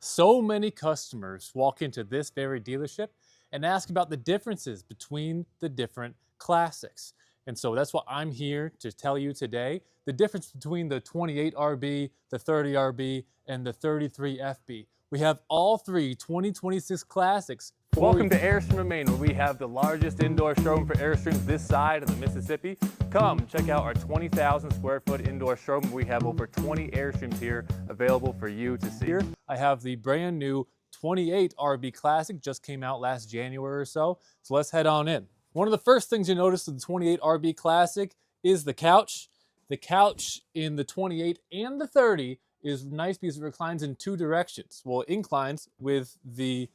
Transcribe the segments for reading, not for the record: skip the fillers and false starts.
So many customers walk into this very dealership and ask about the differences between the different classics. And so that's what I'm here to tell you today. The difference between the 28RB, the 30RB, and the 33FB. We have all three 2026 classics. Welcome to Airstream, Maine, where we have the largest indoor showroom for Airstreams this side of the Mississippi. Come check out our 20,000 square foot indoor showroom. We have over 20 Airstreams here available for you to see. Here I have the brand new 28RB Classic, just came out last January or so. So let's head on in. One of the first things you notice with the 28RB Classic is the couch. The couch in the 28 and the 30 is nice because it reclines in two directions. Well, it inclines with the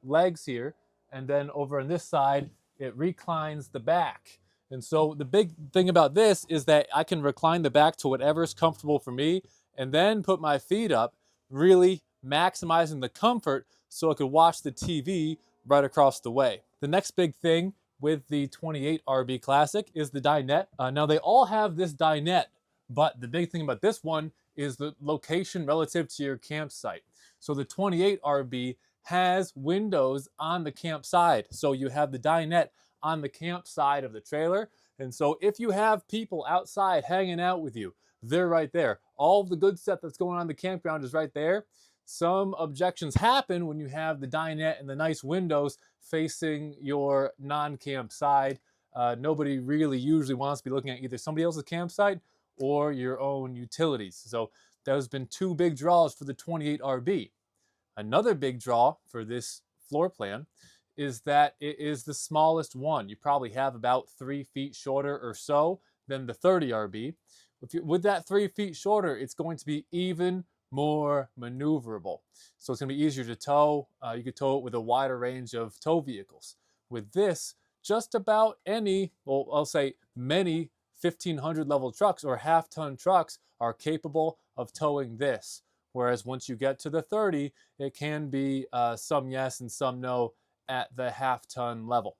legs here, and then over on this side, it reclines the back. And so the big thing about this is that I can recline the back to whatever is comfortable for me, and then put my feet up, really maximizing the comfort so I could watch the TV right across the way. The next big thing with the 28RB Classic is the dinette. Now they all have this dinette, but the big thing about this one is the location relative to your campsite. So the 28RB has windows on the campsite. So you have the dinette on the campsite of the trailer. And so if you have people outside hanging out with you, they're right there. All of the good stuff that's going on in the campground is right there. Some objections happen when you have the dinette and the nice windows facing your non-camp side. Nobody really usually wants to be looking at either somebody else's campsite or your own utilities. So there's been two big draws for the 28RB. Another big draw for this floor plan is that it is the smallest one. You probably have about 3 feet shorter or so than the 30RB. With that 3 feet shorter, it's going to be even more maneuverable. So it's going to be easier to tow. You could tow it with a wider range of tow vehicles. With this, just about any, well, I'll say many 1500 level trucks or half-ton trucks are capable of towing this. Whereas once you get to the 30, it can be some yes and some no at the half-ton level.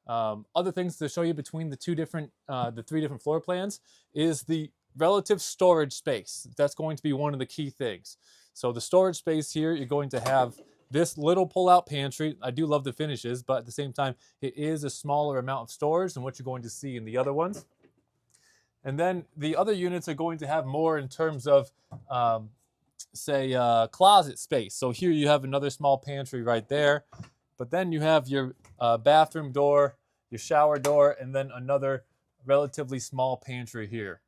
Other things to show you between the three different floor plans is the relative storage space. That's going to be one of the key things. So the storage space here, you're going to have this little pull-out pantry. I do love the finishes, but at the same time, it is a smaller amount of storage than what you're going to see in the other ones. And then the other units are going to have more in terms of closet space. So here you have another small pantry right there, but then you have your bathroom door, your shower door, and then another relatively small pantry here.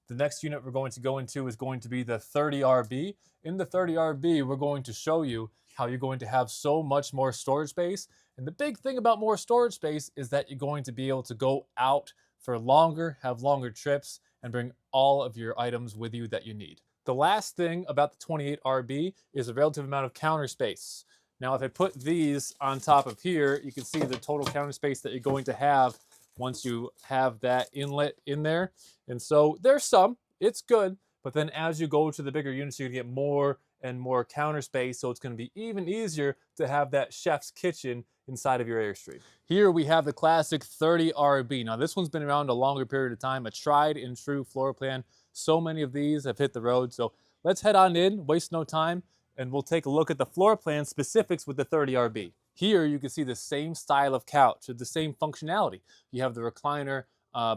The next unit we're going to go into is going to be the 30RB. In the 30RB, we're going to show you how you're going to have so much more storage space. And the big thing about more storage space is that you're going to be able to go out for longer, have longer trips, and bring all of your items with you that you need. The last thing about the 28RB is a relative amount of counter space. Now, if I put these on top of here, you can see the total counter space that you're going to have once you have that inlet in there. And so there's some, it's good, but then as you go to the bigger units, you're gonna get more and more counter space. So it's gonna be even easier to have that chef's kitchen inside of your Airstream. Here we have the classic 30RB. Now this one's been around a longer period of time, a tried and true floor plan. So many of these have hit the road. So let's head on in, waste no time, and we'll take a look at the floor plan specifics with the 30RB. Here you can see the same style of couch, the same functionality. You have the recliner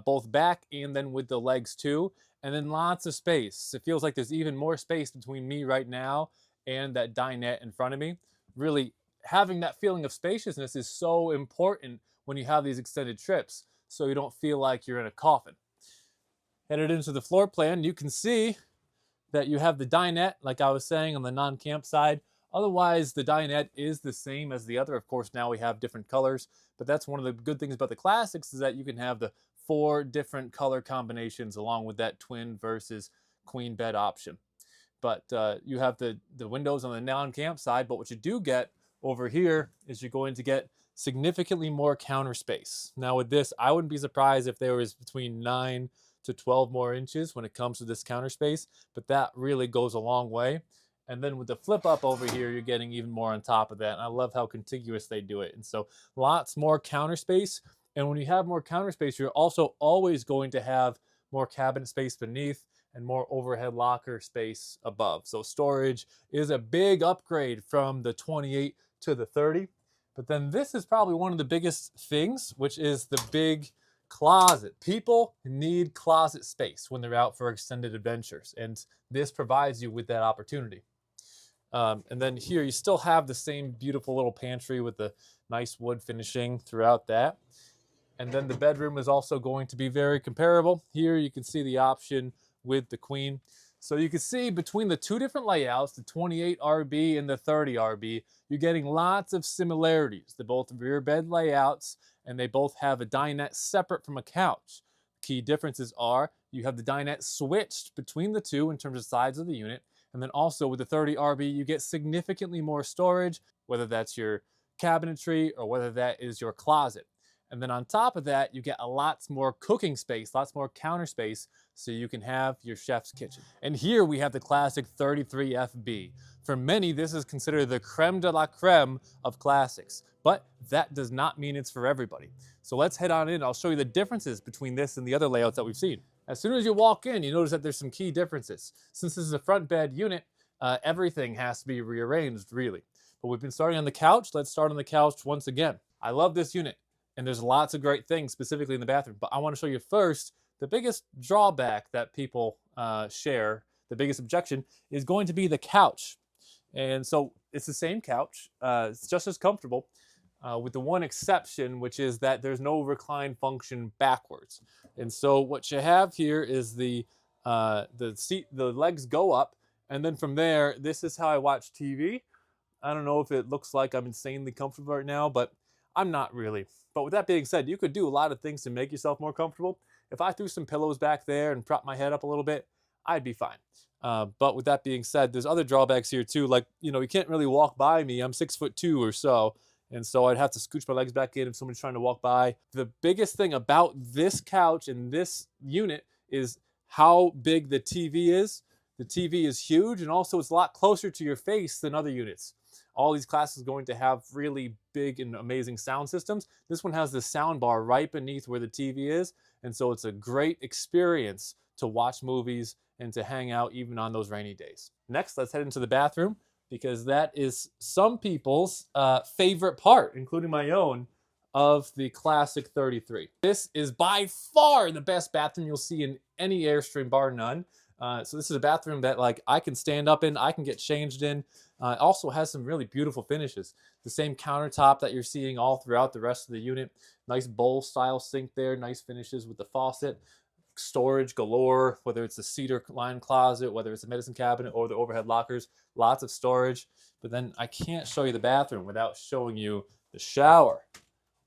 both back and then with the legs too, and then lots of space. It feels like there's even more space between me right now and that dinette in front of me. Really, having that feeling of spaciousness is so important when you have these extended trips, so you don't feel like you're in a coffin. Headed into the floor plan, you can see that you have the dinette, like I was saying, on the non-camp side. Otherwise, the dinette is the same as the other. Of course, now we have different colors, but that's one of the good things about the Classics is that you can have the 4 different color combinations along with that twin versus queen bed option. But you have the windows on the non-camp side, but what you do get over here is you're going to get significantly more counter space. Now with this, I wouldn't be surprised if there was between 9 to 12 more inches when it comes to this counter space, but that really goes a long way. And then with the flip up over here, you're getting even more on top of that. And I love how contiguous they do it. And so lots more counter space. And when you have more counter space, you're also always going to have more cabinet space beneath. and more overhead locker space above. So storage is a big upgrade from the 28 to the 30. But then this is probably one of the biggest things, which is the big closet. People need closet space when they're out for extended adventures, and this provides you with that opportunity. And then here you still have the same beautiful little pantry with the nice wood finishing throughout that. And then the bedroom is also going to be very comparable. Here you can see the option with the queen. So you can see between the two different layouts, the 28 RB and the 30 RB, you're getting lots of similarities. They're both rear bed layouts, and they both have a dinette separate from a couch. Key differences are you have the dinette switched between the two in terms of size of the unit, and then also with the 30 RB, you get significantly more storage, whether that's your cabinetry or whether that is your closet. And then on top of that, you get a lot more cooking space, lots more counter space, so you can have your chef's kitchen. And here we have the classic 33 FB. For many, this is considered the creme de la creme of classics, but that does not mean it's for everybody. So let's head on in. I'll show you the differences between this and the other layouts that we've seen. As soon as you walk in, you notice that there's some key differences. Since this is a front bed unit, everything has to be rearranged, really. But we've been starting on the couch. Let's start on the couch once again. I love this unit. And there's lots of great things specifically in the bathroom. But I want to show you first the biggest drawback that people share, the biggest objection, is going to be the couch. And so it's the same couch. It's just as comfortable with the one exception, which is that there's no recline function backwards. And so what you have here is the seat, the legs go up. And then from there, this is how I watch TV. I don't know if it looks like I'm insanely comfortable right now, but I'm not really. But with that being said, you could do a lot of things to make yourself more comfortable. If I threw some pillows back there and propped my head up a little bit, I'd be fine. But with that being said, there's other drawbacks here too. Like, you can't really walk by me. I'm 6'2" or so. And so I'd have to scooch my legs back in if somebody's trying to walk by. The biggest thing about this couch and this unit is how big the TV is. The TV is huge, and also it's a lot closer to your face than other units. All these classes are going to have really big and amazing sound systems. This one has the sound bar right beneath where the TV is, and so it's a great experience to watch movies and to hang out even on those rainy days. Next, let's head into the bathroom, because that is some people's favorite part, including my own, of the Classic 33. This is by far the best bathroom you'll see in any Airstream, bar none. So this is a bathroom that I can stand up in, I can get changed in. It also has some really beautiful finishes. The same countertop that you're seeing all throughout the rest of the unit. Nice bowl style sink there, nice finishes with the faucet. Storage galore, whether it's a cedar lined closet, whether it's a medicine cabinet or the overhead lockers, lots of storage. But then I can't show you the bathroom without showing you the shower.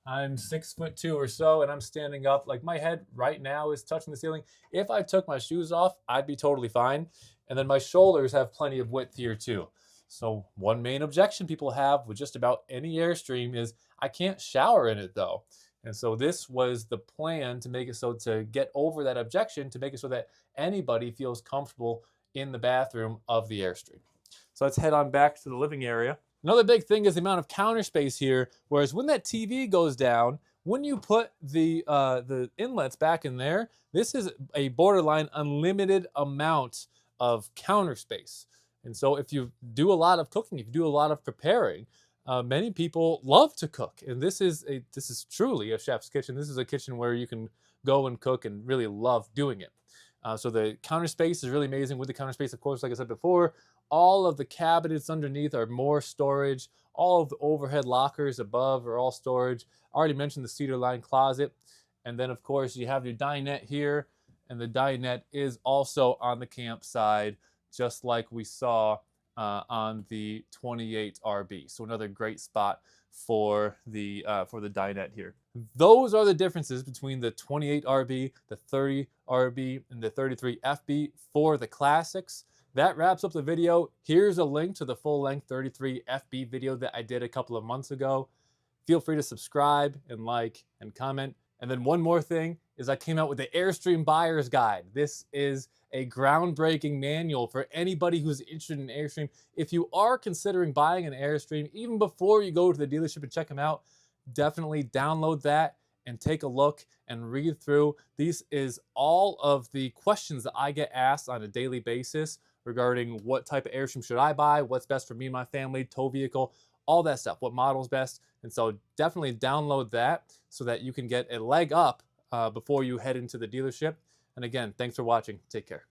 I'm 6'2" or so, and I'm standing up. Like, my head right now is touching the ceiling. If I took my shoes off, I'd be totally fine. And then my shoulders have plenty of width here too. So one main objection people have with just about any Airstream is I can't shower in it though. And so this was the plan to make it so, to get over that objection, to make it so that anybody feels comfortable in the bathroom of the Airstream. So let's head on back to the living area. Another big thing is the amount of counter space here, whereas when that TV goes down, when you put the inlets back in there, this is a borderline unlimited amount of counter space. And so if you do a lot of cooking, if you do a lot of preparing, many people love to cook. And this is truly a chef's kitchen. This is a kitchen where you can go and cook and really love doing it. So the counter space is really amazing. With the counter space, of course, like I said before, all of the cabinets underneath are more storage. All of the overhead lockers above are all storage. I already mentioned the cedar lined closet. And then, of course, you have your dinette here. And the dinette is also on the camp side, just like we saw on the 28 RB. So another great spot for the dinette here. Those are the differences between the 28 RB, the 30 RB, and the 33 FB for the classics. That wraps up the video. Here's a link to the full-length 33 FB video that I did a couple of months ago. Feel free to subscribe and like and comment. And then one more thing is I came out with the Airstream Buyer's Guide. This is a groundbreaking manual for anybody who's interested in Airstream. If you are considering buying an Airstream, even before you go to the dealership and check them out, definitely download that and take a look and read through. These is all of the questions that I get asked on a daily basis regarding what type of Airstream should I buy, what's best for me and my family, tow vehicle, all that stuff, what model is best. And so definitely download that so that you can get a leg up before you head into the dealership. And again, thanks for watching. Take care.